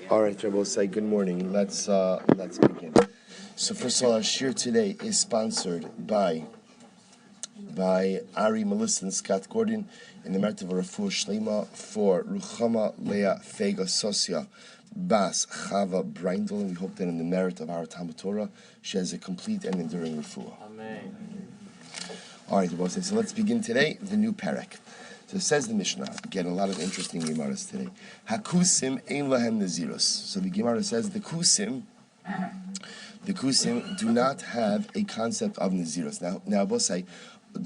All right, Rabosai, good morning. Let's begin. So first of all, our shir today is sponsored by Ari, Melissa, and Scott Gordon in the merit of a refuah shlema for Ruchama Leah Fega Sosia Bas Chava Breindel, and we hope that in the merit of our Talmud Torah, she has a complete and enduring refuah. Amen. All right, Rabosai, so let's begin today the new parak. So says the Mishnah, again, a lot of interesting Gemaras today. Hakusim ein lahem naziros. So the Gemara says the kusim do not have a concept of naziros. Now, Bosai,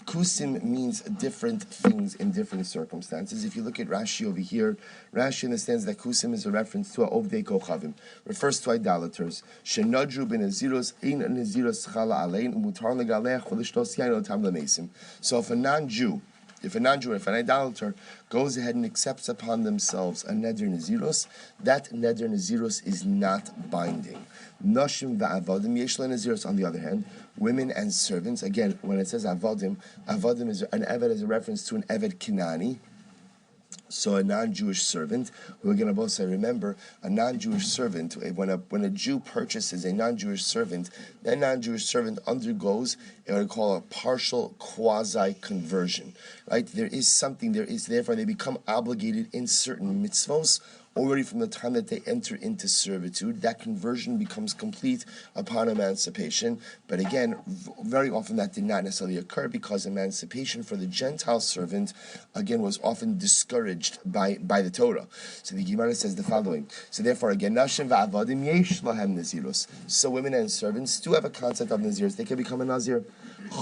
kusim means different things in different circumstances. If you look at Rashi over here, Rashi understands that kusim is a reference to Ovdei Kochavim, refers to idolaters. Shenadru ben naziros ein naziros chala alein umutar legalech v'lishtos yain otam lemesim. So if an idolater goes ahead and accepts upon themselves a neder naziros, that neder naziros is not binding. Noshim va'avadim yeshla naziros. On the other hand, women and servants. Again, when it says avadim is an eved is a reference to an eved kinani. So a non-Jewish servant, who again, both say, remember, a non-Jewish servant, when a Jew purchases a non-Jewish servant, that non-Jewish servant undergoes what we call a partial quasi-conversion, right? Therefore they become obligated in certain mitzvos already from the time that they enter into servitude. That conversion becomes complete upon emancipation. But again, very often that did not necessarily occur because emancipation for the Gentile servant, again, was often discouraged by the Torah. So the Gemara says the following. So therefore, again, Nashim va'avadim yesh lahem naziros. So women and servants do have a concept of naziros. They can become a nazir.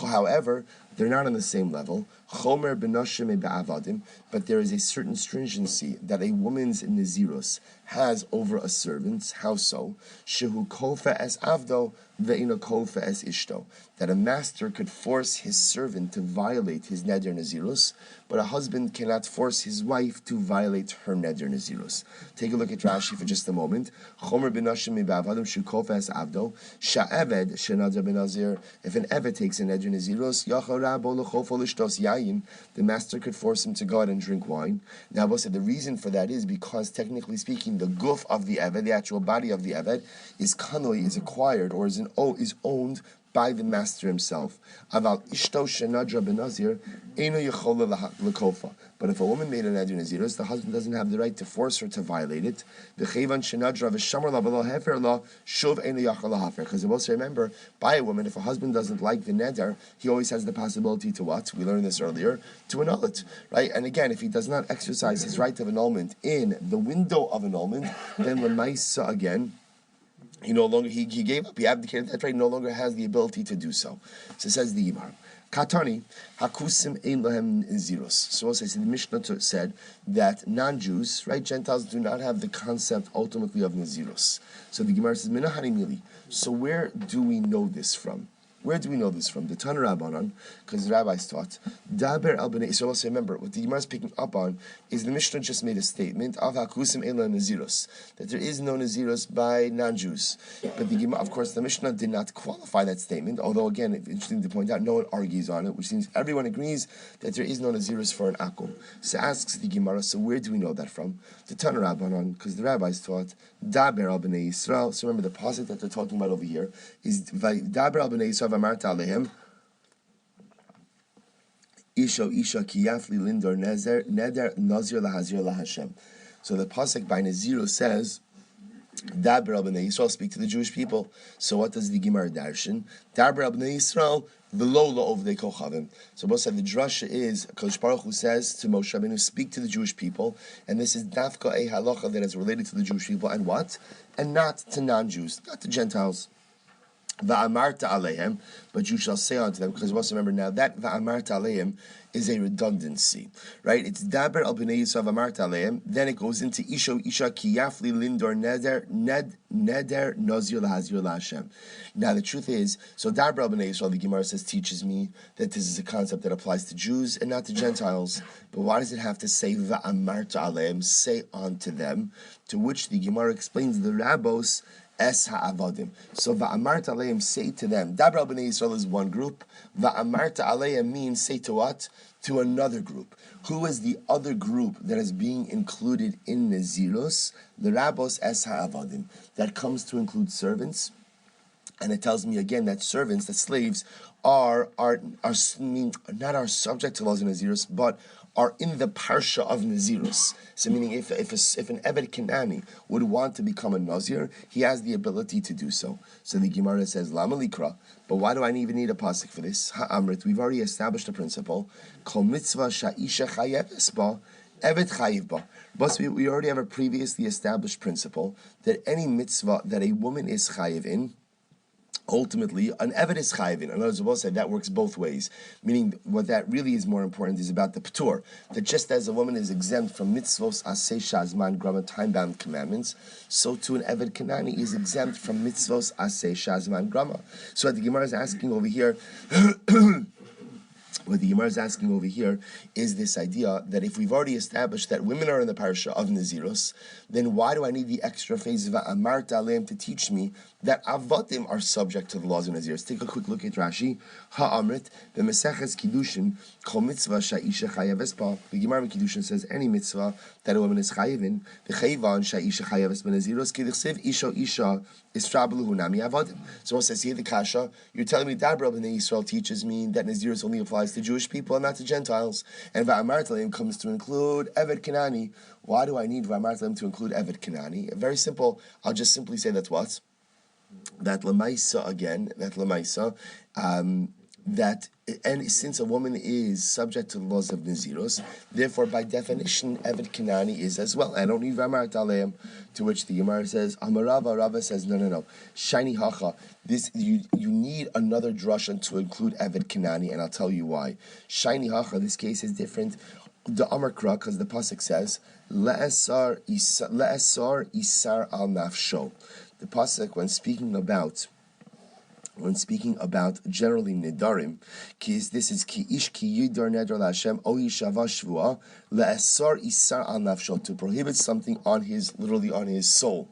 However, they're not on the same level. Chomer b'noshim be'avadim, but there is a certain stringency that a woman's naziros has over a servant. How so? Shehu kofa es avdo ve'ino kofa es ishto. That a master could force his servant to violate his neder naziros, but a husband cannot force his wife to violate her neder naziros. Take a look at Rashi for just a moment. Chomer b'noshim be'avadim shehu kofa es avdo sha'eved she'nadar b'nazir. If an eved takes a neder naziros, yachar rabo l'chofo l'shtos yayin, the master could force him to go out and drink wine. Now, the reason for that is because, technically speaking, the guf of the eved, the actual body of the eved, is kanoi, is acquired, or is owned by the master himself. Aval ishto shenadra benazir eno yechola lekofa. But if a woman made a neder naziros, the husband doesn't have the right to force her to violate it. V'chevan shenadra v'shamar la v'lo hefer la shuv eno yachal lahafer. Because you also remember, by a woman, if a husband doesn't like the neder, he always has the possibility to what? We learned this earlier, to annul it, right? And again, if he does not exercise his right of annulment in the window of annulment, then l'maisa again, he gave up, he abdicated that right, no longer has the ability to do so. So says the Gemara. Katani, hakusim ein lahem naziros. So also the Mishnah said that non-Jews, right, Gentiles do not have the concept ultimately of naziros. So the Gemara says, minahani mili. So where do we know this from? Where do we know this from? The Tana Rabbanon, because the rabbis taught. Daber al bnei. So also remember, what the Gemara is picking up on is the Mishnah just made a statement of hakusim ela naziros, that there is no naziros by non-Jews. But the Gemara, of course, the Mishnah did not qualify that statement. Although again, it's interesting to point out, no one argues on it, which means everyone agrees that there is no naziros for an akum. So asks the Gemara, so where do we know that from? The Tana Rabbanon, because the rabbis taught Daber al bnei Yisrael. So remember, the pasuk that they're talking about over here is Daber al bnei Yisrael. Amarta alehem isha kiyafli lindor neder nazir lahazir lahashem. So the pasuk by Nazir says, Daber al bnei Yisrael, speak to the Jewish people. So what does the Gemara darshan? Daber al bnei Yisrael v'lo la'ovdei kochavim. So both said the drasha is Kodesh Baruch Hu says to Moshe Rabbeinu, speak to the Jewish people, and this is dafka a halacha that is related to the Jewish people, and what? And not to non-Jews, not to Gentiles. Va'amarta alehem, but you shall say unto them, because we also remember now that va'amarta alehem is a redundancy, right? It's daber al bnei Yisrael va'amarta alehem, then it goes into isha kiyafli lindor neder nazir lahazir laHashem. Now the truth is, so daber al bnei Yisrael, the Gemara says, teaches me that this is a concept that applies to Jews and not to Gentiles. But why does it have to say va'amarta alehem, say unto them? To which the Gemara explains the Rabbos es ha'avadim. So va'amarta aleim, say to them. Dabra b'nei Yisrael is one group. Va'amarta aleim means say to what? To another group. Who is the other group that is being included in Nazirus? The Rabbos es ha'avadim. That comes to include servants. And it tells me again that servants, that slaves, are not are subject to laws of Nazirus, but are in the parsha of Nazirus. So meaning if an Eved Kenani would want to become a Nazir, he has the ability to do so. So the Gemara says, Lama likra, but why do I even need a pasuk for this? Ha'amrit, we've already established a principle, Kol mitzvah sha'isha chayeves ba, Evet chayiv ba. But we already have a previously established principle that any mitzvah that a woman is chayiv in, ultimately, an Eved is chayiv in. Another Zabal said that works both ways. Meaning, what that really is more important is about the P'tur. That just as a woman is exempt from mitzvos aseh shazman grama, time-bound commandments, so too an Eved Kanani is exempt from mitzvos aseh shazman grama. So what the Gemara is asking over here, what the Gemara is asking over here is this idea that if we've already established that women are in the parsha of Nazirus, then why do I need the extra phase of Amarta Aleim to teach me that Avadim are subject to the laws of Nazirus? Take a quick look at Rashi. Ha'amrit, the Meseches Kiddushin, Kol mitzvah sha'isha chayaves ba. The Gemara in Kiddushin says any mitzvah that a woman is chayiv in, the chayvan sha'isha chayaves ben Nazirus, kidichsev isha israbelu nami avadim. So it says here the kasha, you're telling me Dabra b'nei Yisrael teaches me that Nazirus only applies to Jewish people and not to Gentiles, and Va'amartalim comes to include Eved Kenani. Why do I need Va'amartalim to include Eved Kenani? Very simple. I'll just simply say that's what? That Lamaisa again, that Lamaisa, that, and since a woman is subject to the laws of Nazirus, therefore by definition Eved Kenani is as well. I don't need V'amart Aleim, to which the Gemara says, Amarava, Rava says, no. Shiny Hacha, this, you need another drasha to include Eved Kenani, and I'll tell you why. Shiny Hacha, this case is different. The Amarkra, because the pasuk says, Le'esar isar al nafsho. The pasuk, when speaking about generally nidarim, this is ki ish ki yidar nedar laHashem o yishava shvua le'esar isar al nafsho, to prohibit something on his, literally on his soul.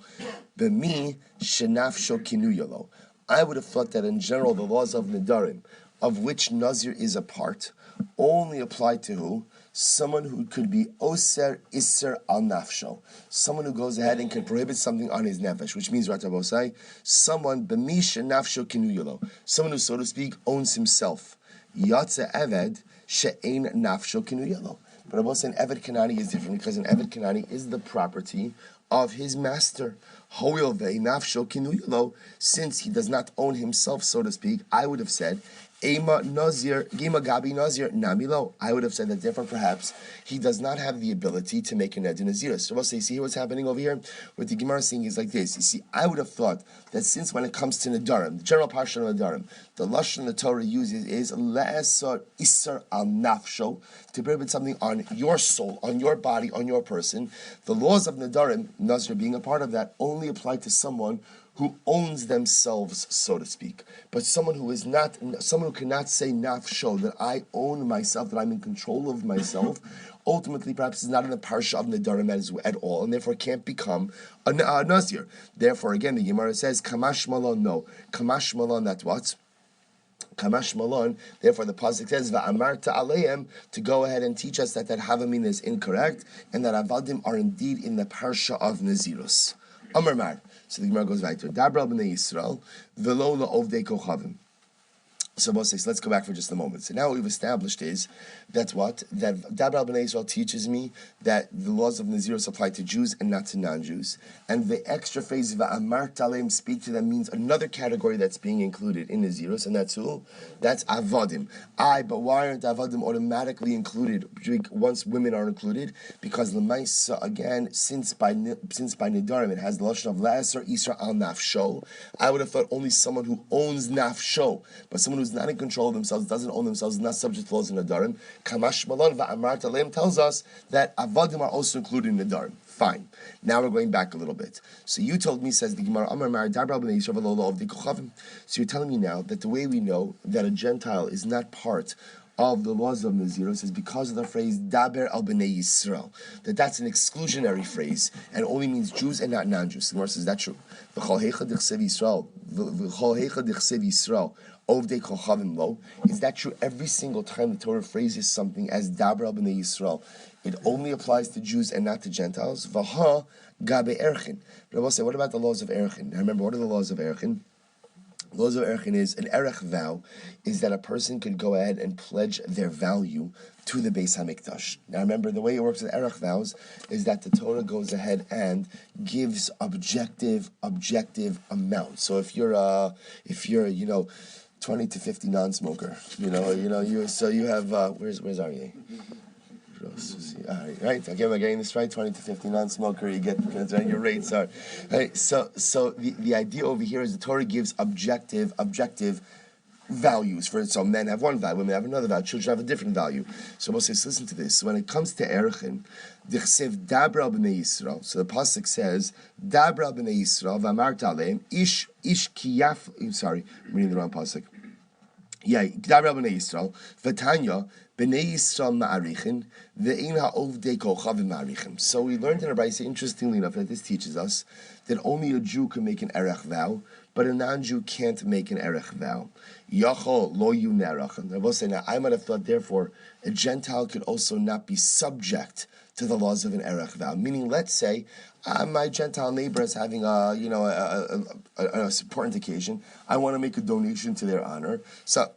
B'mi shenafsho kinuyalo. I would have thought that in general the laws of nidarim, of which Nazir is a part, only apply to who? Someone who could be oser iser al nafsho, someone who goes ahead and can prohibit something on his nefesh, which means Ratabosai, someone b'misha nafsho kinuyalo, someone who, so to speak, owns himself. Yatsa eved she'ein nafsho kinuyalo. But Rabbi saying Eved Kanani is different because an Eved Kanani is the property of his master. Hoil ve'ei nafsho kinuyalo, since he does not own himself, so to speak, I would have said Ema Nazir, Gima Gabi Nazir, Namilo. I would have said that therefore perhaps he does not have the ability to make a Ned Nazir. So we'll say, see what's happening over here? What the Gemara is saying is like this. You see, I would have thought that since when it comes to Nadarim, the general parsha of Nadarim, the Lashon the Torah uses is Le'esar Isar al Nafsho, to prohibit something on your soul, on your body, on your person. The laws of Nadarim, Nazir being a part of that, only apply to someone who owns themselves, so to speak. But someone who cannot say nafsho, that I own myself, that I'm in control of myself, ultimately perhaps is not in the parsha of Nedarim at all, and therefore can't become a Nazir. Therefore, again, the Gemara says, Kamash Malon, no. Kamash Malon, that's what? Kamash Malon, therefore the pasuk says, Va'amarta aleim, to go ahead and teach us that Havamina is incorrect, and that Avadim are indeed in the parsha of Nazirus. Amar Mar. So the Gemara goes right to Dabra b'nei Yisrael v'lo la'ovdei kochavim. So let's go back for just a moment. So now what we've established is that Dabra b'nei Yisrael teaches me that the laws of Nazirus apply to Jews and not to non-Jews. And the extra phrase va'amar talem, speak to them, means another category that's being included in Nazirus, and that's who? That's Avadim. But why aren't Avadim automatically included once women are included? Because Lemaisa, again, since by Nidarim it has the lashon of La'asar Isra al Nafsho, I would have thought only someone who owns Nafsho, but someone who's not in control of themselves, doesn't own themselves, is not subject to laws of Nadarim. Kamash Malon va'amar talem tells us that Avadim are also included in Nadarim. Fine. Now we're going back a little bit. So you told me, says the Gemara, Amar Mar Dabra b'nei Yisrael of the Kochavim. So you're telling me now that the way we know that a Gentile is not part of the laws of Nazirus is because of the phrase Daber al Bnei Yisrael, that's an exclusionary phrase and only means Jews and not non-Jews. The Gemara says that's true. V'chol heicha dichsev Yisrael, v'chol heicha dichsev Yisrael, ovdei kochavim lo. Is that true? Every single time the Torah phrases something as Daber al Bnei Yisrael, it only applies to Jews and not to Gentiles. V'ha gabe erchin. But I will say, what about the laws of erchin? Now remember, what are the laws of erchin? Laws of erchin is an erech vow, is that a person could go ahead and pledge their value to the Beis Hamikdash. Now remember, the way it works with erech vows is that the Torah goes ahead and gives objective amount. So if you're 20 to 50 non-smoker, you have where's Aryeh? Right? Okay, am I getting this right? 20 to 50 non-smoker, you get your rates are right. So the idea over here is the Torah gives objective values for it. So men have one value, women have another value, children have a different value. So Moses says, listen to this. So when it comes to erchin, dichsev dabra b'nei Yisrael. So the pasuk says dabra b'nei Yisrael v'amart aleim ish kiyaf. Sorry, I'm reading the wrong pasuk. Yeah, dabra b'nei Yisrael v'tanya. B'nei Yisrael ma'arichin, ve'ein ha'ovdei kochavim ma'arichin. So we learned in our Brayso, interestingly enough, that this teaches us that only a Jew can make an erech vow, but a non-Jew can't make an erech vow. Yachol lo yu nerach. And I will say now, I might have thought, therefore, a Gentile could also not be subject to the laws of an erech vow. Meaning, let's say my Gentile neighbor is having an important occasion. I want to make a donation to their honor. So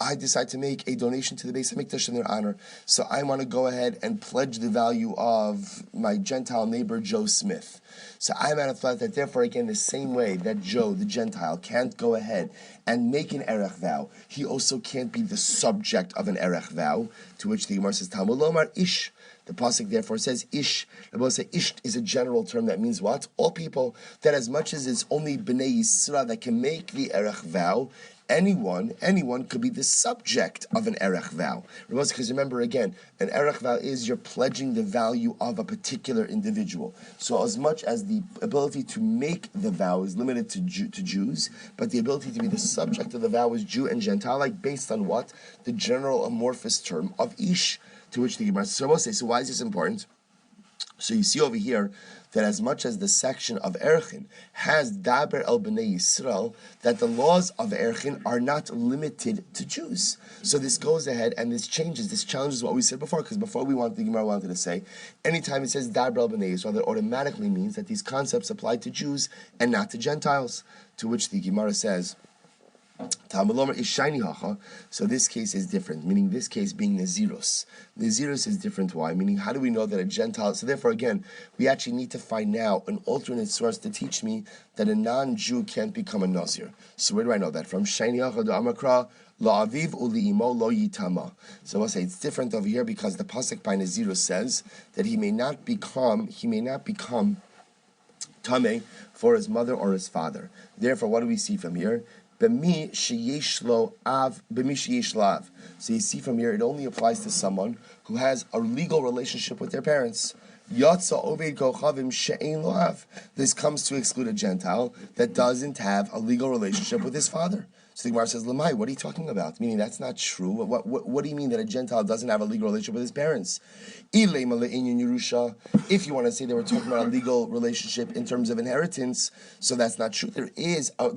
I decide to make a donation to the Beis Hamikdash in their honor. So I want to go ahead and pledge the value of my Gentile neighbor, Joe Smith. So I might have thought that, therefore, again, the same way that Joe, the Gentile, can't go ahead and make an erech vow, he also can't be the subject of an erech vow, to which the Gemara says, Talmud Lomar Ish. The pasuk therefore says Ish. The Bible says Ish is a general term that means what? All people. That as much as it's only Bnei Yisrael that can make the erech vow, anyone could be the subject of an erech vow. Because remember again, an erech vow is you're pledging the value of a particular individual. So as much as the ability to make the vow is limited to Jews, but the ability to be the subject of the vow is Jew and Gentile, like based on what? The general amorphous term of Ish, to which the Gemara says, so why is this important? So you see over here that as much as the section of Erchin has Daber el Bnei Yisrael, that the laws of Erchin are not limited to Jews. So this goes ahead and this challenges what we said before, because before the Gemara wanted to say, anytime it says Daber el Bnei Yisrael, that automatically means that these concepts apply to Jews and not to Gentiles, to which the Gemara says, so this case is different, meaning this case being Nazirus. Nazirus is different. Why? Meaning, how do we know that a Gentile? So therefore, again, we actually need to find now an alternate source to teach me that a non-Jew can't become a Nazir. So where do I know that from? So I'll say it's different over here because the pasuk by Nazirus says that he may not become tameh for his mother or his father. Therefore, what do we see from here? B'mi sheyesh lo av. So you see from here, it only applies to someone who has a legal relationship with their parents. Yatsa oved kochavim she'ein lo av. This comes to exclude a Gentile that doesn't have a legal relationship with his father. So the Gemara says, Lamai, what are you talking about? Meaning that's not true. What do you mean that a Gentile doesn't have a legal relationship with his parents? If you want to say they were talking about a legal relationship in terms of inheritance, so that's not true. There is a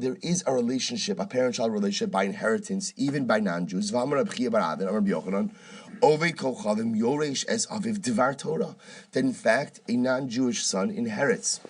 relationship, a parent-child relationship by inheritance, even by non-Jews. That in fact, a non-Jewish son inherits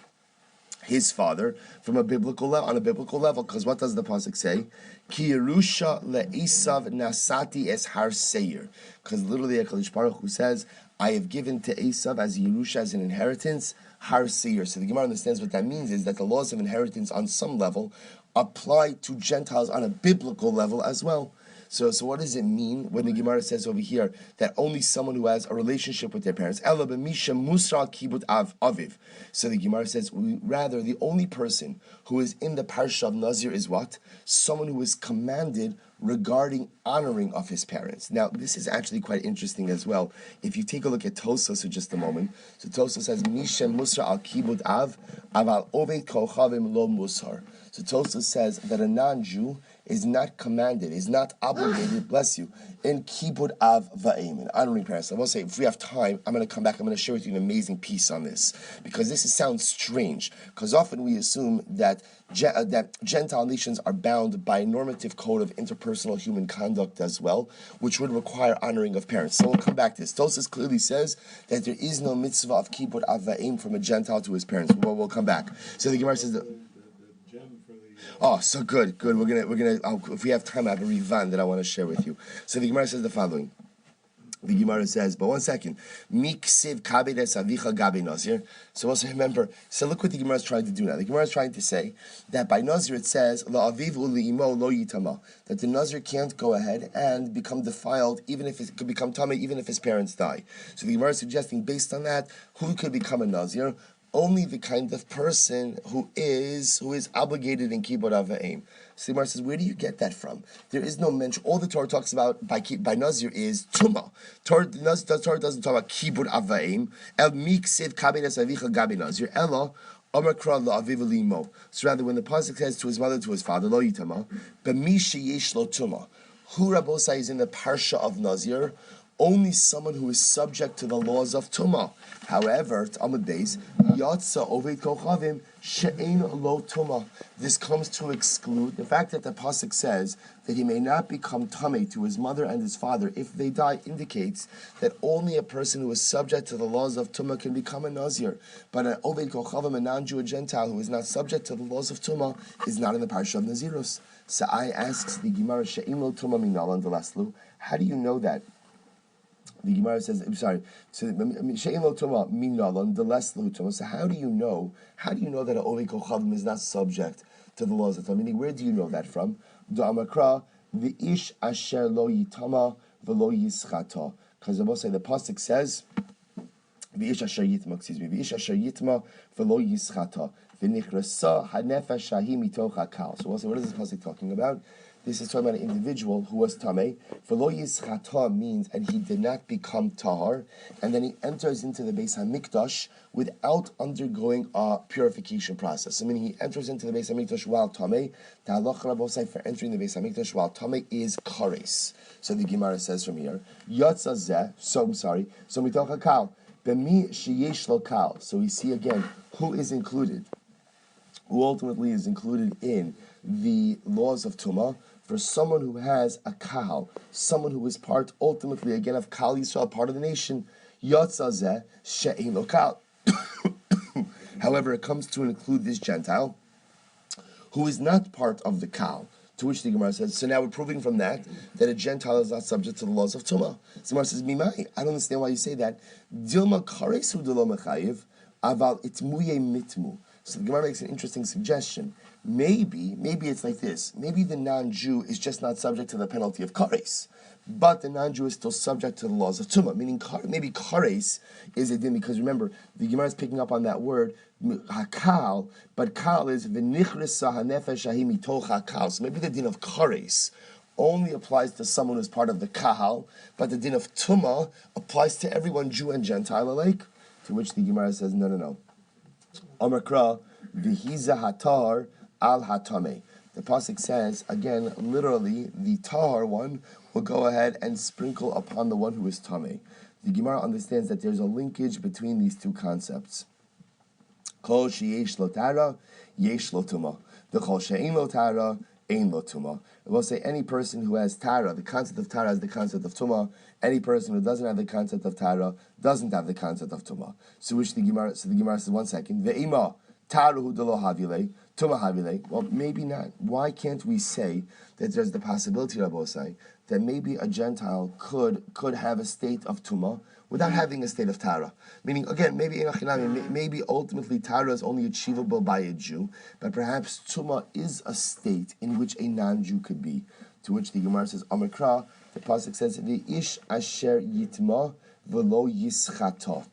his father from a biblical level, because what does the pasuk say? Ki Yerusha le'Esav nasati es har seir. Because literally, HaKadosh Baruch Hu says, "I have given to Esav as Yerusha, as an inheritance, har seir." So the Gemara understands what that means is that the laws of inheritance, on some level, apply to Gentiles on a biblical level as well. So what does it mean when the Gemara says over here that only someone who has a relationship with their parents? Ela b'misha musra kibut aviv. So the Gemara says, rather, the only person who is in the parsha of Nazir is what? Someone who is commanded regarding honoring of his parents. Now, this is actually quite interesting as well. If you take a look at Tosfos for just a moment, so Tosfos says, Mishem Musar al Kibud Av, Aval Oved Kochavim Lo Musar. So Tosfos says that a non-Jew is not commanded, is not obligated, bless you, in Kibud Av Va'im, in honoring parents. I will say, if we have time, I'm going to come back, I'm going to share with you an amazing piece on this, because this sounds strange, because often we assume that Gentile nations are bound by a normative code of interpersonal human conduct as well, which would require honoring of parents. So we'll come back to this. Tosfos clearly says that there is no mitzvah of Kibud Av Va'im from a Gentile to his parents. We'll come back. So the Gemara says that. Oh, so good. We're gonna. If we have time, I have a rivan that I want to share with you. So the Gemara says the following. The Gemara says, but one second. Miksiv kabedes avicha gabe Nazir. So also remember. So look what the Gemara is trying to do now. The Gemara is trying to say that by Nazir it says la aviv u'li'imo lo yitama, that the Nazir can't go ahead and become defiled, even if it could become tamei, even if his parents die. So the Gemara is suggesting, based on that, who could become a Nazir? Only the kind of person who is obligated in Kibud Av Va'im. So the Gemara says, where do you get that from? There is no mention. All the Torah talks about by Nazir is Tumah. The Torah doesn't talk about Kibud Av Va'im. El miksiv kabedes avicha gabi Nazir. Elo omakra la'aviv limo. So rather, when the pasuk says to his mother, to his father, lo yitama, b'mi sheyesh lo tumah. Who Rabbosai is in the parsha of Nazir? Only someone who is subject to the laws of Tumah. However, Amud Beis, Yatsa Oved Kochavim She'ein Lo Tumah. This comes to exclude the fact that the pasuk says that he may not become tamei to his mother and his father if they die, indicates that only a person who is subject to the laws of Tumah can become a Nazir. But an Oved Kochavim, a non-Jew, a Gentile who is not subject to the laws of Tumah, is not in the parsha of Nazirus. So I asks the Gemara, She'ein Lo Tumah Minal and Delaslu. How do you know that? The Gemara says, I'm sorry. So She'ein Lo Tumah Minal the less Lo Tumah. So how do you know? How do you know that an Oved Kochavim is not subject to the laws of Tumah? Meaning, where do you know that from? Amakra the ish asher lo yitama v'lo yischata. Because the pasuk says, v'ish asher yitma. V'ish asher yitma v'lo yischata. V'nichrasa hanefesh shahi mitoch hakal. So what is this pasuk talking about? This is talking about an individual who was tamei. V'lo yischata means, and he did not become tahar, and then he enters into the Beis Hamikdash without undergoing a purification process. So meaning he enters into the Beis Hamikdash while tamei. The halacha Rabbosai for entering the Beis Hamikdash while tamei is kares. So the Gemara says from here, Yatza zeh. So mitoch hakal b'mi sheyesh lo kal. So we see again who is included, who ultimately is included in the laws of Tumah. For someone who has a kahal, someone who is part, ultimately, again, of Kal Yisrael, part of the nation, Yatzazeh She'ein Lo Kal. However, it comes to include this Gentile, who is not part of the Kal, to which the Gemara says, so now we're proving from that a Gentile is not subject to the laws of Tumah. So the Gemara says, Mimai, I don't understand why you say that. Dilma Karesu Dilo Mechayiv, Aval Itmuye Mitmu. So the Gemara makes an interesting suggestion. Maybe it's like this. Maybe the non-Jew is just not subject to the penalty of kares, but the non-Jew is still subject to the laws of tumah. Meaning, maybe kares is a din, because remember, the Gemara is picking up on that word hakal, but kal is v'nichrisa hanefesh ahi mitoch hakal. So maybe the din of kares only applies to someone who's part of the kahal, but the din of tumah applies to everyone, Jew and Gentile alike. To which the Gemara says, no. Amakra v'hiza hatar al hatame. The pasuk says, again, literally, the tahar one will go ahead and sprinkle upon the one who is tamei. The Gemara understands that there's a linkage between these two concepts. Kol sheyesh lo tara, yesh lo tuma. The kol she'ein lo tara, ein lo tuma. It will say any person who has tara, the concept of tara is the concept of tuma. Any person who doesn't have the concept of tara doesn't have the concept of tuma. So the Gemara says, one second, ve'ima taruhu delo havile. Well, maybe not. Why can't we say that there's the possibility, Rabbosai, that maybe a Gentile could have a state of Tumah without having a state of Tara? Meaning, again, maybe ultimately Tara is only achievable by a Jew, but perhaps Tumah is a state in which a non-Jew could be. To which the Gemara says, Amikra, the pasuk says, "V'ish asher yitma v'lo yischata."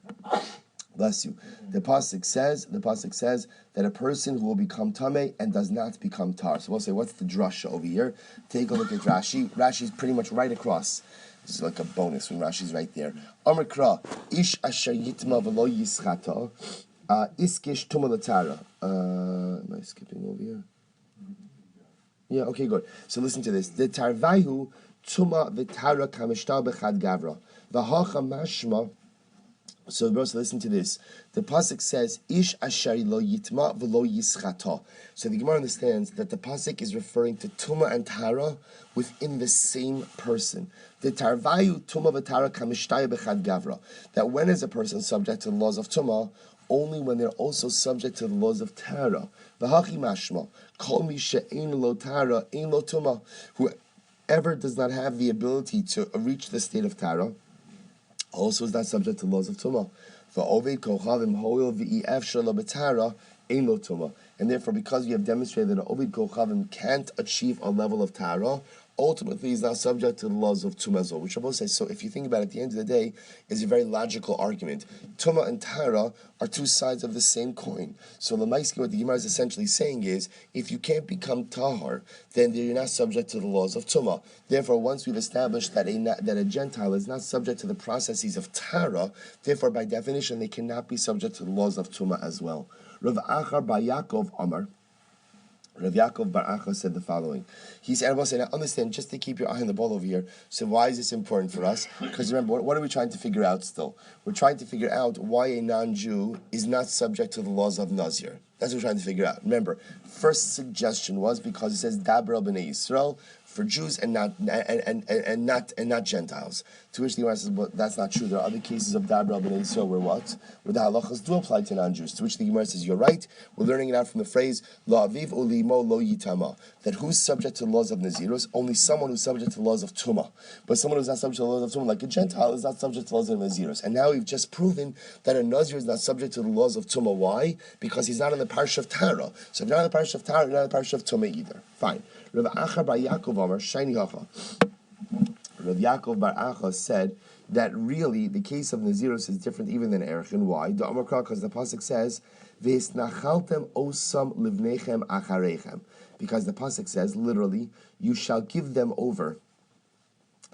Bless you. The pasuk says that a person who will become tamei and does not become tar. So we'll say, what's the drasha over here? Take a look at Rashi. Rashi's pretty much right across. This is like a bonus when Rashi's right there. Amar Kra, ish asher yitma v'lo yischata, iskish tuma l'tara. Am I skipping over here? Yeah, okay, good. So listen to this. The tarvayu tuma v'tara kamishtal b'chad gavra. V'hacha mashma. So listen to this. The pasuk says, "Ish ashari lo yitma v'lo yischata." So the Gemara understands that the pasuk is referring to tuma and tara within the same person. The tarvayu tuma v'tara kamishtaya b'chad gavra. That when is a person subject to the laws of tuma? Only when they're also subject to the laws of tara. V'hachi mashma kol mi she'ein lo tara ein lo tuma. Whoever does not have the ability to reach the state of tara also is not subject to laws of tumah. And therefore, because we have demonstrated that an ovid kochavim can't achieve a level of tara, ultimately he's not subject to the laws of tumah. Which Shabbos says. So, if you think about it, at the end of the day, is a very logical argument. Tumah and tara are two sides of the same coin. So, Lamaisky, what the Gemara is essentially saying is, if you can't become tahar, then you're not subject to the laws of tumah. Therefore, once we've established that a Gentile is not subject to the processes of tara, therefore, by definition, they cannot be subject to the laws of tumah as well. Rav Achar bar Yaakov Amar. Rav Yaakov bar Achar said the following. He said, now understand, just to keep your eye on the ball over here, so why is this important for us? Because remember, what are we trying to figure out still? We're trying to figure out why a non-Jew is not subject to the laws of Nazir. That's what we're trying to figure out. Remember, first suggestion was because it says Daber al Bnei Yisrael, for Jews and not Gentiles. To which the Gemara says, well, that's not true. There are other cases of Daber al Bnei Yisrael where what? Where the halachas do apply to non-Jews. To which the Gemara says, you're right. We're learning it out from the phrase Lo aviv ulimo lo yitama. That who's subject to the laws of Nazirus? Only someone who's subject to the laws of Tumah. But someone who's not subject to the laws of Tumah, like a Gentile, is not subject to the laws of Nazirus. And now we've just proven that a Nazir is not subject to the laws of Tumah. Why? Because he's not in the parish of Tara. So if you're not in the parish of Tara, you're not in the parish of Tumah either. Fine. Rav Achar bar Yaakov Amar Shani Hacha. Rav Yaakov bar Achar said that really the case of Nazirus is different even than Erechin. Why? Because the pasuk says, "V'esnachaltem osam livnechem acharechem," because the pasuk says literally, "You shall give them over."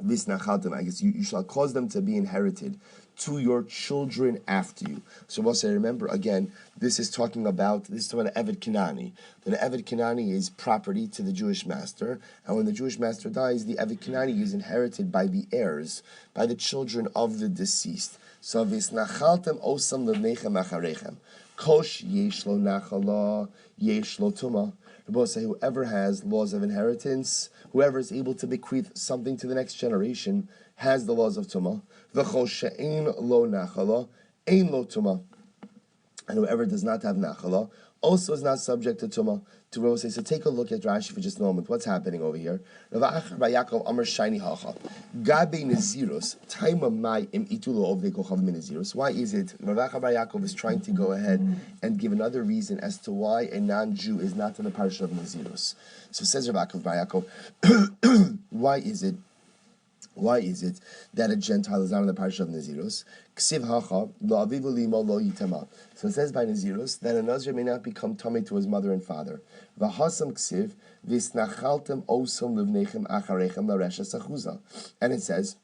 Visnachaltem, I guess you shall cause them to be inherited to your children after you. So we'll say, remember again, this is talking about Eved Kanani. That an Eved Kanani is property to the Jewish master, and when the Jewish master dies, the Eved Kanani is inherited by the heirs, by the children of the deceased. So Visnachaltem osam levnechem acharechem. Kosh yesh lo nachala, yesh lo tumah. Both say whoever has laws of inheritance, whoever is able to bequeath something to the next generation, has the laws of tumah. V'chol she'ein lo nachala, ein lo tumah. And whoever does not have nachala also is not subject to tumah. To Rav say, so take a look at Rashi for just a moment. What's happening over here? Rav Achar bar Yaakov Amar Shani Hacha. Gabe Nazirus, Taima Mai Im Itulo Ovdei Kochav Min Nazirus. Why is it? Rav Achar bar Yaakov is trying to go ahead and give another reason as to why a non-Jew is not in the parish of Nazirus. So says Rav Achar bar Yaakov, why is it that a Gentile is not in the parish of Nazirus? Ksiv hacha lo avivu limo lo yitama. So it says by Nazirus that a Nazir may not become tummy to his mother and father. V'hasam ksiv visnachaltem osam livnechem acharechem laresha sachuza. And it says,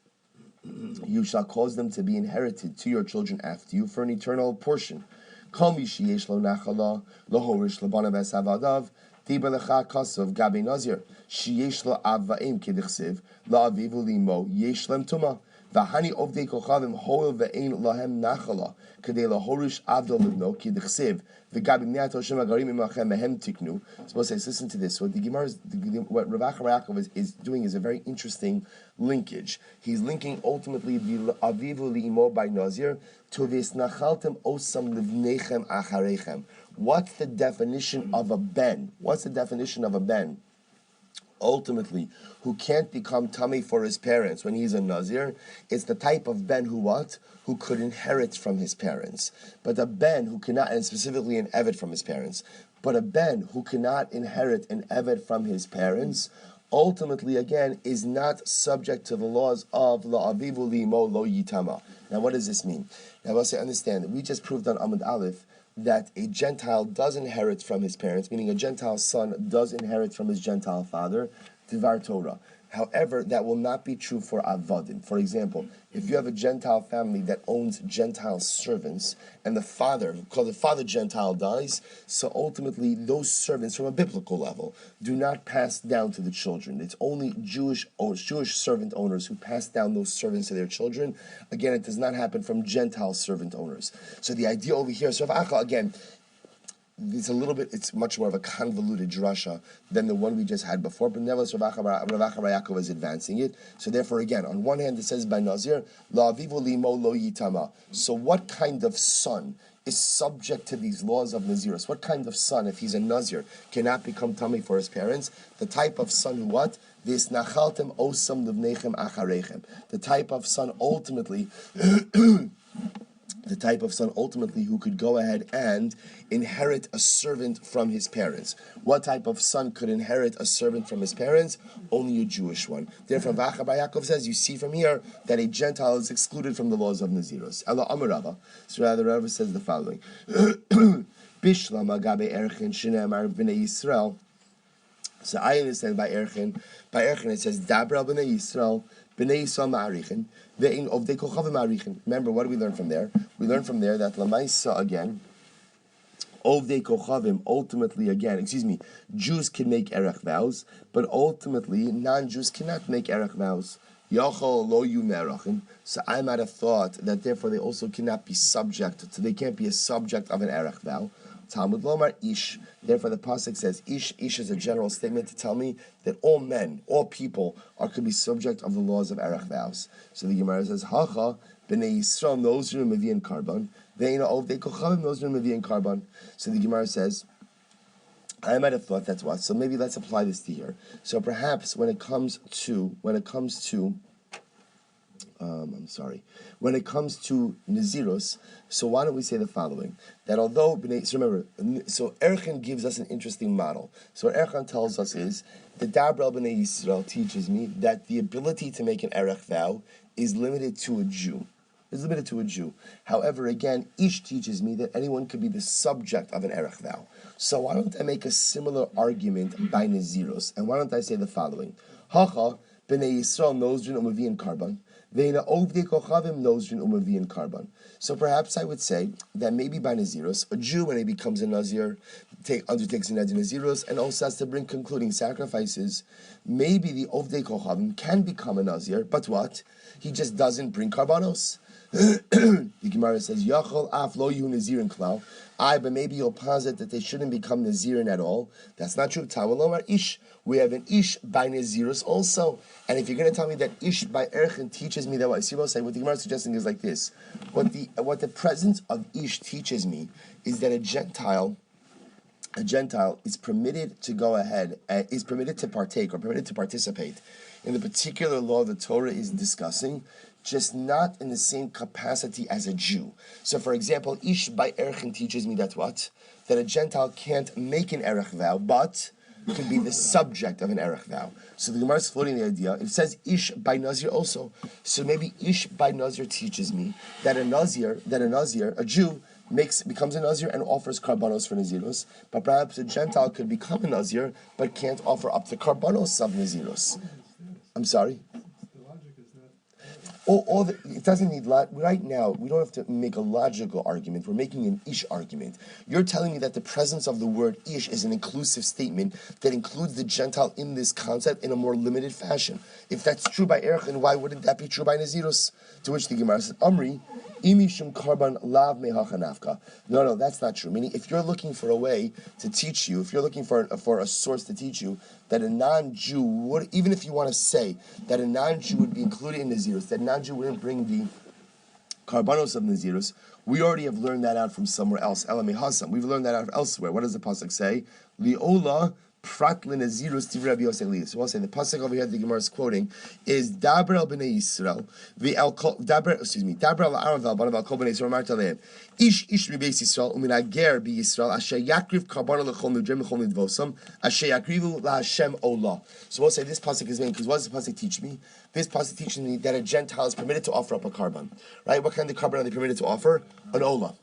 you shall cause them to be inherited to your children after you for an eternal portion. Kol mi sheyesh lo nachala lo horish lebanav esavadav. Tiber lecha kasav gabe Nazir sheyesh lo avvaim kedichsiv la avivu limo yesh lem tuma v'hani ovdei kochavim hoil ve'ein lahem nachala kadei lahorish avdol libno kedichsiv v'gabe mneat Hashem agarim imachem mehem tiknu. Suppose says, listen to this. What the Gemara, what Rav Achar bar Yaakov is doing is a very interesting linkage. He's linking ultimately the avivu limo by Nazir to this nachaltem osam livnechem acharechem. What's the definition of a ben? What's the definition of a ben? Ultimately, who can't become tummy for his parents when he's a Nazir, it's the type of ben who what? Who could inherit from his parents. But a ben who cannot, and specifically an eved from his parents, but a ben who cannot inherit an eved from his parents, ultimately, again, is not subject to the laws of la'avivu limo lo yitama. Now, what does this mean? Now, let's say, understand, we just proved on Amud Aleph that a Gentile does inherit from his parents, meaning a Gentile son does inherit from his Gentile father, Divar Torah. However, that will not be true for Avadim. For example, if you have a Gentile family that owns Gentile servants, and the father Gentile dies, so ultimately those servants, from a biblical level, do not pass down to the children. It's only Jewish servant owners who pass down those servants to their children. Again, it does not happen from Gentile servant owners. So the idea over here, so if again, it's much more of a convoluted drasha than the one we just had before, but nevertheless Rav Acha Bar Yaakov is advancing it. So therefore, again, on one hand it says by Nazir, la'avivu limo lo yitama. So what kind of son is subject to these laws of Nazirus? What kind of son, if he's a Nazir, cannot become tummy for his parents? The type of son who what? V'isnachaltem osam livnechem acharechem. The type of son ultimately who could go ahead and inherit a servant from his parents. What type of son could inherit a servant from his parents? Only a Jewish one. Therefore, Rav Acha Bar Yaakov says, you see from here that a Gentile is excluded from the laws of Naziros. Ela Amar Rava. So rather, Rava says the following. Bishlam agabe erchen shenemar b'nei Yisrael. So I understand by erchen it says, Dabra b'nei Yisrael, b'nei Yisrael ma'arichen. Remember, what do we learn from there? We learn from there that Lamaisa again, Ovdei Kochavim, ultimately Jews can make erech vows, but ultimately non-Jews cannot make erech vows. Yachol lo yu merachim. So I might have thought that therefore they also cannot be they can't be a subject of an erech vow. Talmud Lomar Ish. Therefore, the pasuk says Ish. Ish is a general statement to tell me that all men, all people, could be subject of the laws of erech vows. So the Gemara says Hacha b'nei Yisrael nozrin mevi'in karban. Ve'ina ovdei kochavim nozrin mevi'in karban. So the Gemara says, I might have thought that's what. So maybe let's apply this to here. So perhaps when it comes to Naziros, so why don't we say the following? That although, so remember, so Erchan gives us an interesting model. So what Erchan tells us is, the Dabra B'nai Yisrael teaches me that the ability to make an erech vow is limited to a Jew. However, again, Ish teaches me that anyone could be the subject of an erech vow. So why don't I make a similar argument by Naziros? And why don't I say the following? Hacha B'nai Yisrael nozrin u'mavi'in karban. So perhaps I would say that maybe by Naziros, a Jew, when he becomes a Nazir, undertakes a Naziros, and also has to bring concluding sacrifices, maybe the Ovdei Kochavim can become a Nazir, but what? He just doesn't bring karbanos. The Gemara says, Yachol af lo yu Nazirin klau. But maybe you'll posit that they shouldn't become Nazirin at all. That's not true. Tawalomar Ish. We have an Ish by Nazirus also. And if you're going to tell me that Ish by Erchen teaches me that, what the Gemara is suggesting is like this. What the presence of Ish teaches me is that a Gentile is permitted to go ahead, is permitted to partake or permitted to participate in the particular law the Torah is discussing, just not in the same capacity as a Jew. So, for example, Ish by Erchen teaches me that what? That a Gentile can't make an erech vow, but can be the subject of an erech vow. So the Gemara is floating the idea. It says Ish by Nazir also. So maybe Ish by Nazir teaches me that a Jew becomes a Nazir and offers karbanos for Naziros, but perhaps a Gentile could become a Nazir but can't offer up the karbanos of Naziros. I'm sorry? It doesn't need right now. We don't have to make a logical argument. We're making an Ish argument. You're telling me that the presence of the word Ish is an inclusive statement that includes the Gentile in this concept in a more limited fashion. If that's true by Erech, why wouldn't that be true by Naziros? To which the Gemara says, Amri, imishum karban lav mehachanafka. No, that's not true. Meaning, if you're looking for a way to teach you, if you're looking for a source to teach you that a non-Jew would, even if you want to say that a non-Jew would be included in Nazirus, that non-Jew wouldn't bring the karbanos of Nazirus, we already have learned that out from somewhere else. Elamei Hasam. We've learned that out elsewhere. What does the pasuk say? Li'ola Pratlin Nazirus Tivra Rabbi Yosef Elias. So we'll say the pasuk over here that the Gemara is quoting is Daber el Bnei Yisrael, Daber el Aaron vel Banav al Kol Bnei Yisrael Marta Leim. Ish Beis Yisrael Umin Ager Be Yisrael Asher Yakriv Karbana Lechol Nudrem Lechol Nidvosam Asher Yakrivu LaHashem Olah. So we'll say this pasuk is because what does the pasuk teach me? This pasuk teaches me that a Gentile is permitted to offer up a carbon. Right? What kind of carbon are they permitted to offer? An Olah.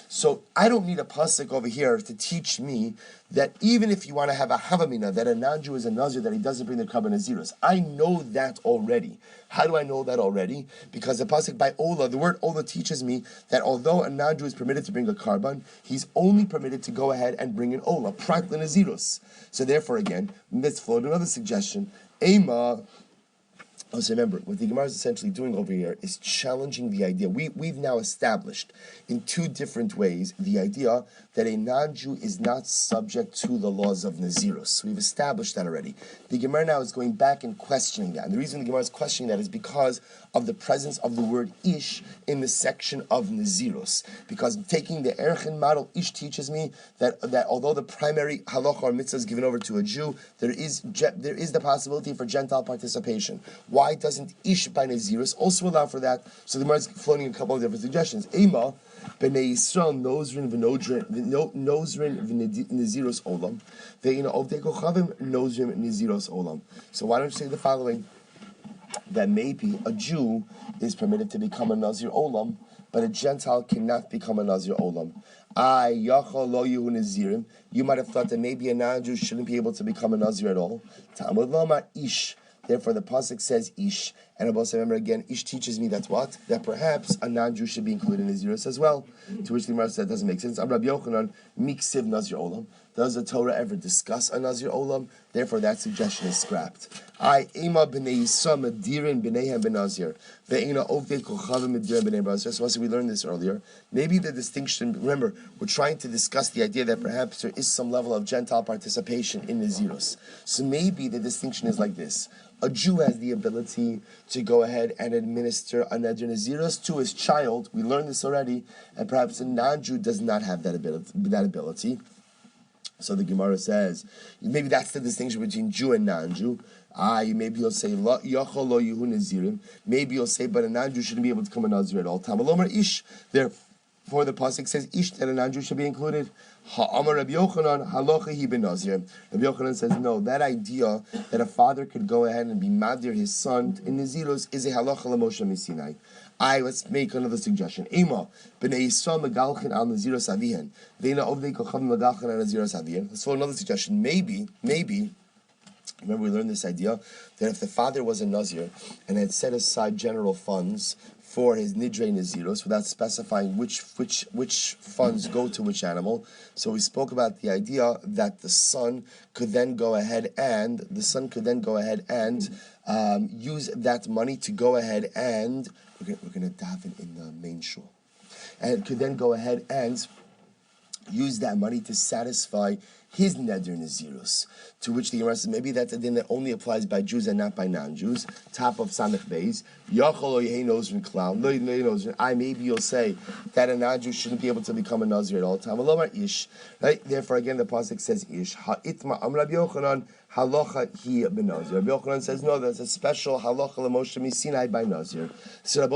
So I don't need a pasuk over here to teach me that even if you want to have a havamina, that a non-Jew is a Nazir, that he doesn't bring the carbon Nazirus. I know that already. How do I know that already? Because the pasuk by Ola, the word Ola teaches me that although a non-Jew is permitted to bring a carbon, he's only permitted to go ahead and bring an Ola, prat Nazirus. So therefore again, let's float another suggestion. Ema. So remember, what the Gemara is essentially doing over here is challenging the idea. We've now established in two different ways the idea that a non-Jew is not subject to the laws of Nazirus. We've established that already. The Gemara now is going back and questioning that. And the reason the Gemara is questioning that is because of the presence of the word Ish in the section of Nazirus. Because taking the Erchin model, Ish teaches me that although the primary halacha or mitzvah is given over to a Jew, there is the possibility for Gentile participation. Why doesn't Ish by Nazirus also allow for that? So the Gemara is floating a couple of different suggestions. Ema, Bnei Yisrael, Nozrin v'Nazirus Olam, ve'ina Ovdei Kochavim, Nozrin Nazirus Olam. So why don't you say the following? That maybe a Jew is permitted to become a Nazir Olam, but a Gentile cannot become a Nazir Olam. You might have thought that maybe a non-Jew shouldn't be able to become a Nazir at all. Talmud Lama Ish. Therefore, the pasuk says Ish, and I'll also remember again, Ish teaches me that's what? That perhaps a non-Jew should be included in Nazirus as well. To which the Gemara said doesn't make sense. Rabbi Yochanan Miksiv Nazir Olam. Does the Torah ever discuss a Nazir Olam? Therefore, that suggestion is scrapped. I Ema b'nei Yisrael medirin b'neihem b'Nazir ve'ina ovdei kochavim medirin b'nei b'Nazir. So we learned this earlier. Maybe the distinction. Remember, we're trying to discuss the idea that perhaps there is some level of Gentile participation in Nazirus. So maybe the distinction is like this. A Jew has the ability to go ahead and administer a Neder Nazirus to his child. We learned this already, and perhaps a non-Jew does not have that ability. So the Gemara says, maybe that's the distinction between Jew and non-Jew. Maybe you'll say, Yachol lo Yehu Nazirim. Maybe you'll say, but a non-Jew shouldn't be able to become a Nazir at all. Tamalomar Ish. Therefore, the pasuk says, Ish, that a non-Jew should be included. Ha'amar Rabbi Yochanan, halacha hi ben Nazir. Rabbi Yochanan says, no, that idea that a father could go ahead and be madir his son in Nazirus is a halacha l'Moshe Misinai. Let's make another suggestion. Ema, b'nei Yisrael megalchin al Nazirus avihen. Ve'ina ovdei kochavim megalchin al Nazirus avihen. Let's follow another suggestion. Maybe, remember we learned this idea that if the father was a Nazir and had set aside general funds for his nidrei nazirus without specifying which funds go to which animal. So we spoke about the idea that the son could then go ahead and use that money to go ahead and we're going to daven in the main shul, and could then go ahead and use that money to satisfy his neder nazirus. To which the Gemara says maybe that's a din that only applies by Jews and not by non-Jews. Top of Samech Beis. Maybe you'll say that a non-Jew shouldn't be able to become a Nazir at all time. Right? Therefore, again, the pasuk says Ish. Ha'itma am Rabbi Yochanan halacha hi ben Nazir. Rabbi Yochanan says no, that's a special halacha l'Moshe Misinai by Nazir. So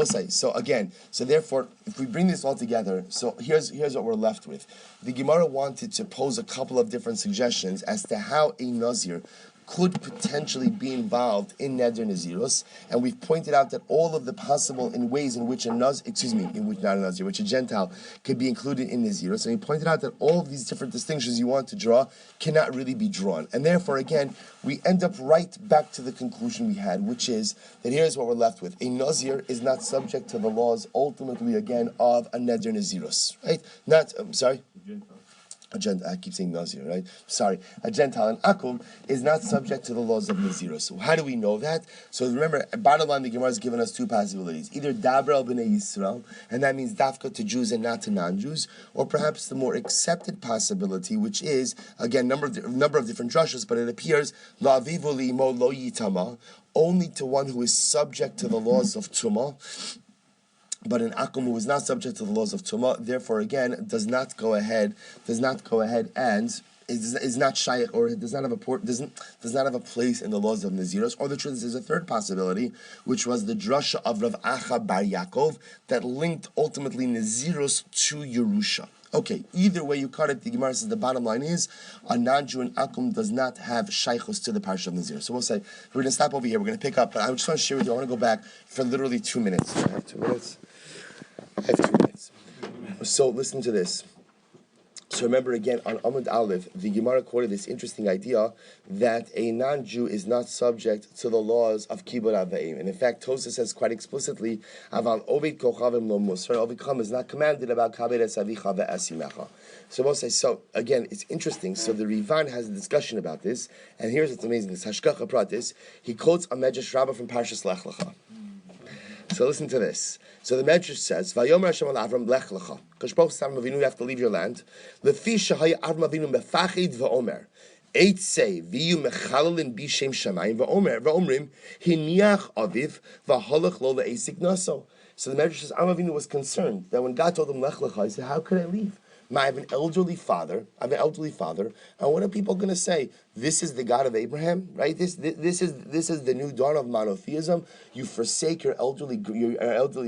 therefore, if we bring this all together, so here's what we're left with. The Gemara wanted to pose a couple of different suggestions as to how a Nazir could potentially be involved in Neder Nazirus, and we've pointed out that all of the possible ways in which a Gentile could be included in Nazirus, and we pointed out that all of these different distinctions you want to draw cannot really be drawn, and therefore again we end up right back to the conclusion we had, which is that here's what we're left with: a Nazir is not subject to the laws ultimately again of a Neder Nazirus, right? I keep saying Nazir, right? Sorry. A Gentile, an Akum, is not subject to the laws of Nazirus. So how do we know that? So remember, bottom line, the Gemara has given us two possibilities. Either Dabra al Bnei Yisrael, and that means Dafka to Jews and not to non-Jews, or perhaps the more accepted possibility, which is, again, number of different drushes, but it appears, La'avivu li'imo lo yitama, only to one who is subject to the laws of Tumah, but an akum who is not subject to the laws of Tumah, therefore again does not go ahead and is not shaykh, or it does not have a place in the laws of Naziros. Or the truth is, there's a third possibility, which was the drasha of Rav Acha Bar Yaakov that linked ultimately Naziros to Yerusha. Okay, either way you cut it, the Gemara says the bottom line is a non-Jew in Akum does not have shaykhus to the parsha of Nazir. So we'll say we're going to stop over here. We're going to pick up, but I just want to share with you. I want to go back for literally 2 minutes. I have 2 minutes. So listen to this. So remember again, on Amud Aleph, the Gemara quoted this interesting idea that a non-Jew is not subject to the laws of Kibbud Avayim. And in fact, Tosafos says quite explicitly, Aval Ovid Kochavim Lo Musar, Ovid Kochavim is not commanded about Kabed Esavicha Ve'asimecha. So we'll say, so again, it's interesting. So the Rivan has a discussion about this, and here's what's amazing. This Hashkacha Pratis, he quotes a Medrash Rabbah from Parshas Lech Lecha. So listen to this. So the Medrash says, "Vayomer Hashem al Avram lech lecha." Because Baruch Avram Avinu, you have to leave your land. Lefi shehaya Avram Avinu mefachid va'omer. Eight say v'yu mechalelin b'shem shamayim va'omrim hiniach aviv v'halach lo le'esik naso. So the Medrash says, Avram Avinu was concerned that when God told him lech lecha, he said, "How could I leave? I have an elderly father. And what are people going to say? This is the God of Abraham, right? This is the new dawn of monotheism. You forsake your elderly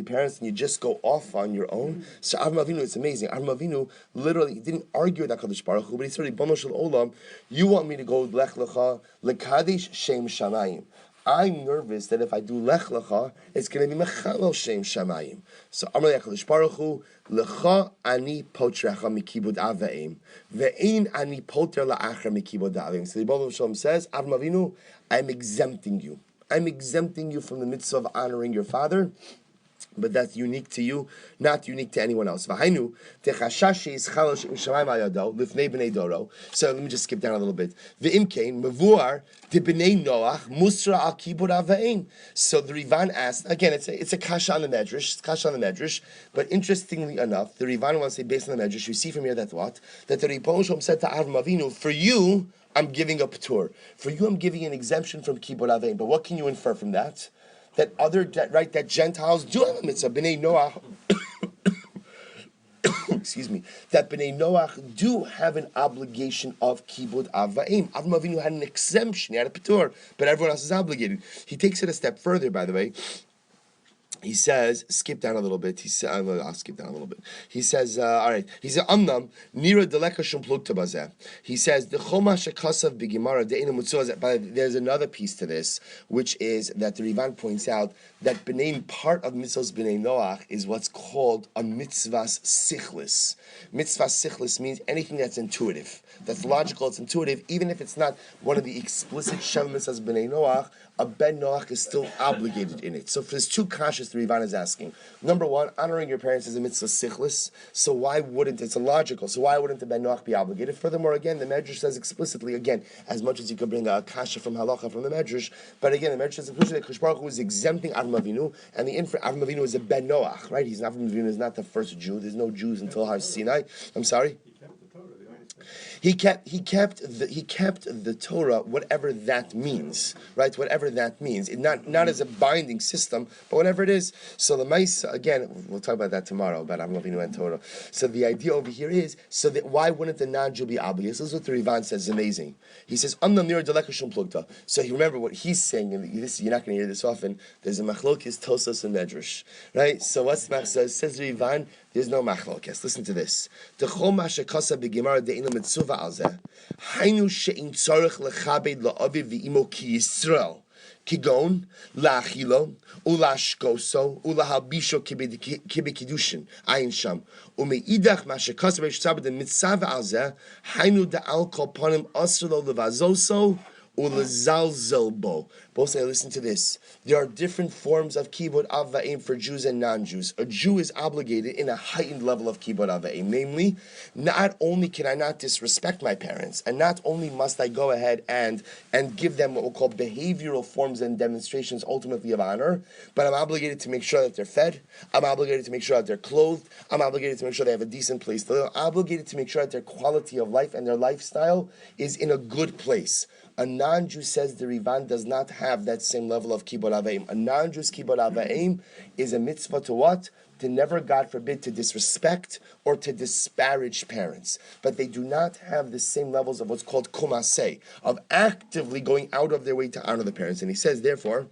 parents and you just go off on your own." So Avram Avinu, it's amazing. Avram Avinu literally didn't argue with HaKadosh Baruch Hu, but he said, "Ribono shel olam, you want me to go lech lecha lekadesh shem shamayim. I'm nervous that if I do lech lecha, it's going to be mechalel shem shamayim." So Amar HaKadosh Baruch Hu, lecha ani potrecha mikibud avaim, ve'ein ani poter la'achar mikibud avaim. So the Rebbe Shalom says, Avram Avinu, I'm exempting you. I'm exempting you from the mitzvah of honoring your father. But that's unique to you, not unique to anyone else. So let me just skip down a little bit. So the Rivan asked, again, it's a kasha on the Medrash, but interestingly enough, the Rivan wants to say, based on the Medrash, you see from here that what? That the Rebbe Shalom said to Avram Avinu, for you, I'm giving a p'tur. For you, I'm giving an exemption from Kibbud Avein. But what can you infer from that? That Gentiles do have a mitzvah. B'nai Noach, excuse me, that B'nai Noach do have an obligation of Kibbud Avaim. Avram Avinu had an exemption, he had a p'tur, but everyone else is obligated. He takes it a step further, by the way. He says, skip down a little bit. He said, I'll skip down a little bit. He says, all right. He says, Amnam nira deleka shum plukta bazeh. He says, the choma shekasav b'gemara de'ina mutzah. But there's another piece to this, which is that the Rivan points out that part of mitzvahs b'nei Noach is what's called a mitzvahs sichlis. Mitzvahs sichlis means anything that's intuitive, that's logical, it's intuitive, even if it's not one of the explicit shem mitzvahs b'nei Noach. A ben Noach is still obligated in it. So there's two kashas the Rivan is asking. Number one, honoring your parents is a mitzvah sichlis. So why wouldn't it's illogical? So why wouldn't the ben Noach be obligated? Furthermore, again, the Medrash says explicitly, again, as much as you could bring a kasha from halacha from the Medrash, but again, the Medrash says explicitly that Kadosh Baruch Hu is exempting Avram Avinu, and the Avram Avinu is a ben Noach, right? Avram Avinu is not the first Jew. There's no Jews until Har Sinai. I'm sorry. He kept the Torah, whatever that means, right? Whatever that means, not as a binding system, but whatever it is. So the Maisa, again, we'll talk about that tomorrow about Avram Avinu and Torah. So the idea over here is, so that why wouldn't the non-Jew be obligated? This is what the Rivan says. It's amazing. He says, "Amnam nira deleka shum plukta." So you remember what he's saying, and this you're not going to hear this often. There's a machlokes Tosafos and Medrash, right? So what's the machlokes? Says the Rivan. There's no machlokes. Listen to this. The chol mashakasa b'gemara de'ina mitzvah alzeh. Hainu she'in tzarich lechabed la'aviv v'imo ki Yisrael. Kigon la'achilo ula'ashkoso ula'halbisho kibikidushin ayin sham. Umeidach mashakasa b'shtzabed the mitzvah alzeh. Hainu da'al kol panim asrlo levazoso. Both say, listen to this. There are different forms of kibbud avayim for Jews and non-Jews. A Jew is obligated in a heightened level of kibbud avayim. Namely, not only can I not disrespect my parents, and not only must I go ahead and give them what we'll call behavioral forms and demonstrations ultimately of honor, but I'm obligated to make sure that they're fed. I'm obligated to make sure that they're clothed. I'm obligated to make sure they have a decent place to live. I'm obligated to make sure that their quality of life and their lifestyle is in a good place. A non-Jew, says the Rivan, does not have that same level of kibud avayim. A non-Jew's kibud avayim is a mitzvah to what? To never, God forbid, to disrespect or to disparage parents. But they do not have the same levels of what's called kumaseh, of actively going out of their way to honor the parents. And he says, therefore,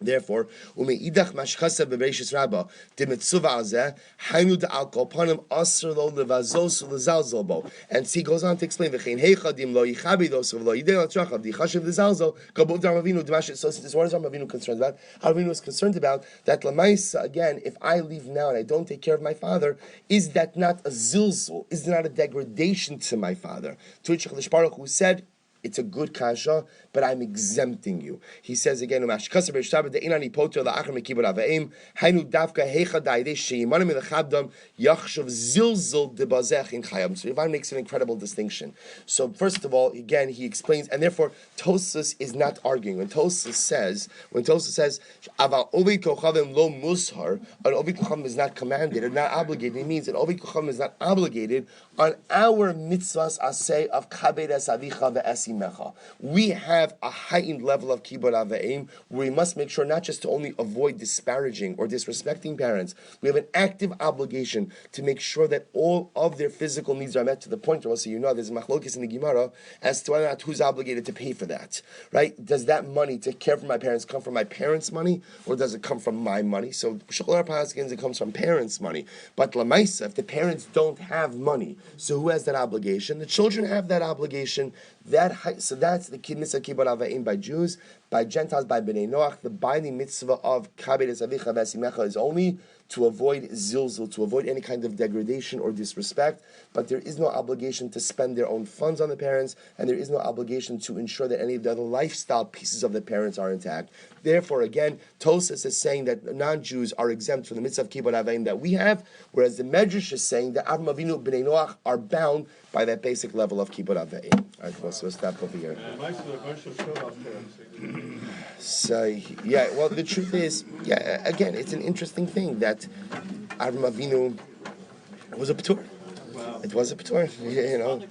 umeidach mashchasa bebeishis rabba de mitzvah azeh hainu de alkol panim aser lo levazos lezalzel bo. And he goes on to explain v'chein heichadim lo yichabidos lo yidei latrachav dichashiv lezalzel kabov dar Avinu d'mashet. So what is Avinu concerned about? Avinu is concerned about that lamaisa, again, if I leave now and I don't take care of my father, is that not a zilzul? Is that not a degradation to my father? To which Chalish Baruch Hu said, it's a good kasha, but I'm exempting you. He says again, the Ivan makes an incredible distinction. So first of all, again, he explains, and therefore Tosas is not arguing. When Tosas says, an ovid kochavim is not commanded or not obligated, it means an ovid kochavim is not obligated on our mitzvahs aseh of kabed es avicha ve'esi mecha. We have a heightened level of kibud avayim where we must make sure not just to only avoid disparaging or disrespecting parents, we have an active obligation to make sure that all of their physical needs are met to the point where, so you know, there's a machlokes in the Gemara as to whether or not who's obligated to pay for that, right? Does that money to care for my parents come from my parents' money or does it come from my money? So Shachar Paskins, it comes from parents' money. But Lamaisa, if the parents don't have money, so who has that obligation? The children have that obligation. So that's the mitzvah kibud avayim by Jews, by Gentiles, by Bnei Noach. The binding mitzvah of kabed es avicha v'esimecha is only to avoid zilzul, to avoid any kind of degradation or disrespect. But there is no obligation to spend their own funds on the parents, and there is no obligation to ensure that any of the other lifestyle pieces of the parents are intact. Therefore, again, Tosas is saying that non-Jews are exempt from the mitzvah of kibud avayim that we have, whereas the Medrash is saying that Avram Avinu, Bnei Noach are bound by that basic level of kibud avayim. All right, well, so we'll stop over here. So, yeah, well, the truth is, yeah, again, it's an interesting thing that Avram Avinu was a p'tur. Wow. It was a p'tur, you know.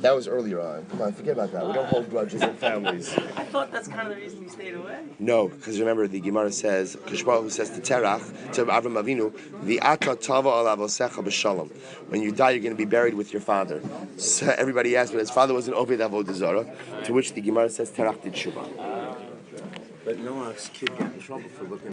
That was earlier on. Come on, forget about that. We don't hold grudges in families. I thought that's kind of the reason you stayed away. No, because remember the Gemara says, Kishbar who says to Terach, to Avram Avinu, V'ata tava al avosecha b'shalom. When you die, you're going to be buried with your father. So everybody asked, but his father was an Oved Avodah Zarah, to which the Gemara says Terach did Shuvah. But Noach's kid got in trouble for looking